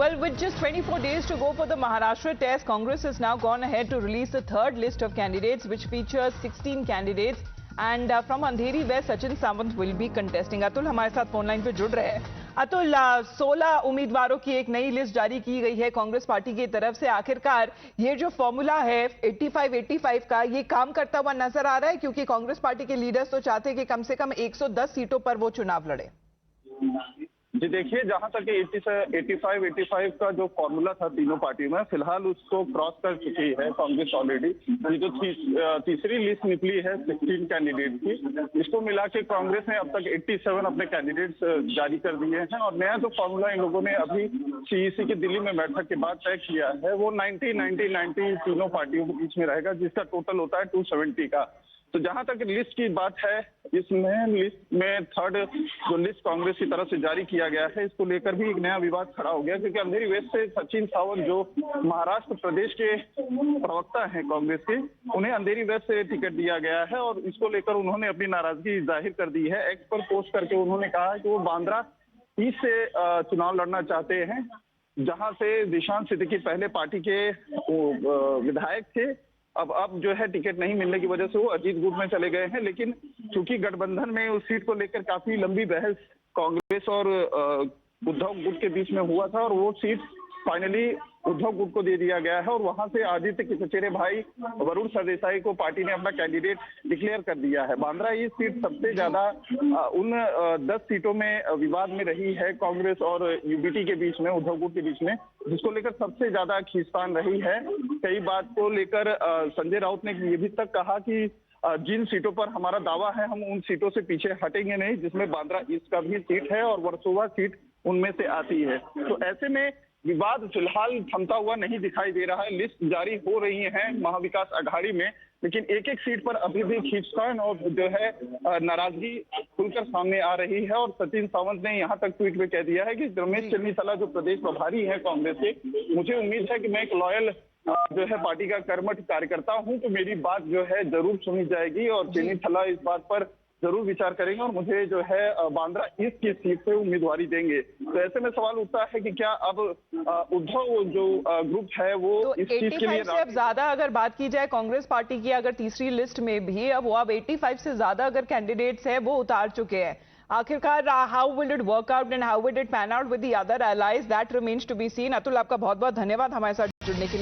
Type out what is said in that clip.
Well, with just 24 days to go for the Maharashtra test, Congress has now gone ahead to release the third list of candidates, which features 16 candidates. And from Andheri West, Sachin Sawant will be contesting. Atul हमारे साथ phone line पे जुड़ रहे हैं। अतुल, 16 उम्मीदवारों की एक नई लिस्ट जारी की गई है कांग्रेस पार्टी की तरफ से। आखिरकार ये जो फॉर्मूला है 85-85 का, ये काम करता हुआ नजर आ रहा है, क्योंकि कांग्रेस पार्टी के लीडर्स तो चाहते हैं कि कम से कम 110 सीटों पर वो चुनाव लड़े। जी देखिए, जहां तक 85-85 का जो फॉर्मूला था तीनों पार्टियों में, फिलहाल उसको क्रॉस कर चुकी है कांग्रेस ऑलरेडी। ये जो तीसरी लिस्ट निकली है 16 कैंडिडेट की, इसको मिला के कांग्रेस ने अब तक 87 अपने कैंडिडेट्स जारी कर दिए हैं। और नया जो फॉर्मूला इन लोगों ने अभी सीईसी की दिल्ली में बैठक के बाद तय किया है, वो 90-90-90 तीनों पार्टियों के बीच में रहेगा, जिसका टोटल होता है 270 का। तो जहां तक लिस्ट की बात है, इसमें लिस्ट में थर्ड जो लिस्ट कांग्रेस की तरफ से जारी किया गया है, इसको लेकर भी एक नया विवाद खड़ा हो गया, क्योंकि अंधेरी वेस्ट से सचिन सावंत, जो महाराष्ट्र प्रदेश के प्रवक्ता हैं कांग्रेस के, उन्हें अंधेरी वेस्ट से टिकट दिया गया है। और इसको लेकर उन्होंने अपनी नाराजगी जाहिर कर दी है। एक्स पर पोस्ट करके उन्होंने कहा है कि वो बांद्रा ईस्ट से चुनाव लड़ना चाहते हैं, जहां से दिशांत सिद्दीकी पहले पार्टी के विधायक थे। अब जो है टिकट नहीं मिलने की वजह से वो अजीत गुट में चले गए हैं। लेकिन चूंकि गठबंधन में उस सीट को लेकर काफी लंबी बहस कांग्रेस और उद्धव गुट के बीच में हुआ था, और वो सीट फाइनली उद्धव गुट को दे दिया गया है। और वहां से आदित्य के चचेरे भाई वरुण सरदेसाई को पार्टी ने अपना कैंडिडेट डिक्लेयर कर दिया है। बांद्रा ये सीट सबसे ज्यादा उन 10 सीटों में विवाद में रही है कांग्रेस और यूबीटी के बीच में, उद्धव गुट के बीच में, जिसको लेकर सबसे ज्यादा खींचतान रही है। कई बात को लेकर संजय राउत ने ये भी तक कहा कि जिन सीटों पर हमारा दावा है, हम उन सीटों से पीछे हटेंगे नहीं, जिसमें बांद्रा ईस्ट का भी सीट है और वर्सोवा सीट उनमें से आती है। तो ऐसे में विवाद फिलहाल थमता हुआ नहीं दिखाई दे रहा है। लिस्ट जारी हो रही है महाविकास अघाड़ी में, लेकिन एक एक सीट पर अभी भी खींचतान और जो है नाराजगी खुलकर सामने आ रही है। और सचिन सावंत ने यहाँ तक ट्वीट में कह दिया है कि रमेश चन्नीथला जो प्रदेश प्रभारी है कांग्रेस के, मुझे उम्मीद है कि मैं एक लॉयल जो है पार्टी का कर्मठ कार्यकर्ता हूं, तो मेरी बात जो है जरूर सुनी जाएगी और चन्नीथला इस बात पर जरूर विचार करेंगे और मुझे जो है बांद्रा ईस्ट की सीट से उम्मीदवारी देंगे। तो ऐसे में सवाल उठता है कि क्या अब उद्धव जो ग्रुप है वो तो इस चीज के लिए अब ज्यादा अगर बात की जाए कांग्रेस पार्टी की, अगर तीसरी लिस्ट में भी अब 85 से ज्यादा अगर कैंडिडेट्स हैं वो उतार चुके हैं, आखिरकार how will it work out and how will it pan out with the other allies, that remains to be seen. Atul, आपका बहुत बहुत धन्यवाद हमारे साथ जुड़ने के लिए।